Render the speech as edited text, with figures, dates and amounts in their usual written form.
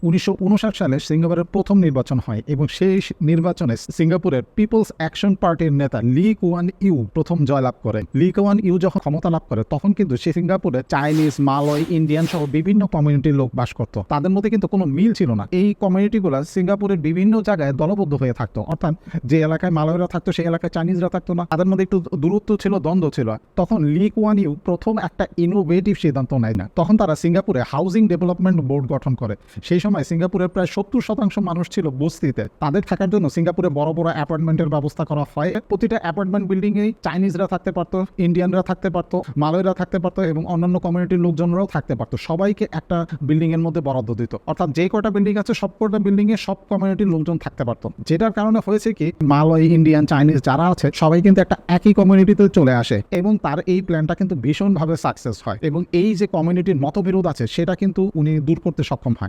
1959 সালে সিঙ্গাপুরের প্রথম নির্বাচন হয় এবং সেই নির্বাচনে সিঙ্গাপুরের পিপলস অ্যাকশন পার্টির নেতা লি কুয়ান ইউ প্রথম জয়লাভ করে। লি কুয়ান ইউ যখন ক্ষমতা লাভ করে তখন কিন্তু সে সিঙ্গাপুরে চাইনিজ, মালয়, ইন্ডিয়ান সহ বিভিন্ন কমিউনিটির লোক বাস করত। তাদের মধ্যে কিন্তু কোনো মিল ছিল না। এই কমিউনিটিগুলো সিঙ্গাপুরের বিভিন্ন জায়গায় দলবদ্ধ হয়ে থাকতো, অর্থাৎ যে এলাকায় মালয়রা থাকতো সেই এলাকায় চাইনিজরা থাকতো না, তাদের মধ্যে একটু দূরত্ব ছিল, দ্বন্দ্ব ছিল। তখন লি কুয়ান ইউ প্রথম একটা ইনোভেটিভ সিদ্ধান্ত নেয় না। তখন তারা সিঙ্গাপুরে হাউজিং ডেভেলপমেন্ট বোর্ড গঠন করে। সেই সময় সিঙ্গাপুরের প্রায় 70% মানুষ ছিল বস্তিতে। তাদের থাকার জন্য সিঙ্গাপুরে বড় বড় অ্যাপার্টমেন্টের ব্যবস্থা করা হয়। প্রতিটা অ্যাপার্টমেন্ট বিল্ডিংয়েই চাইনিজরা থাকতে পারতো, ইন্ডিয়ানরা থাকতে পারতো, মালয়রা থাকতে পারতো এবং অন্যান্য কমিউনিটির লোকজনরাও থাকতে পারতো। সবাইকে একটা বিল্ডিং এর মধ্যে বরাদ্দ দিত, অর্থাৎ যে কটা বিল্ডিং আছে সব কটা বিল্ডিং এ সব কমিউনিটির লোকজন থাকতে পারতো। যেটার কারণে হয়েছে কি, মালয়, ইন্ডিয়ান, চাইনিজ যারা আছে সবাই কিন্তু একটা একই কমিউনিটিতে চলে আসে এবং তার এই প্ল্যানটা কিন্তু ভীষণভাবে সাকসেস হয় এবং এই যে কমিউনিটির মতবিরোধ আছে সেটা কিন্তু উনি দূর করতে সক্ষম হয়।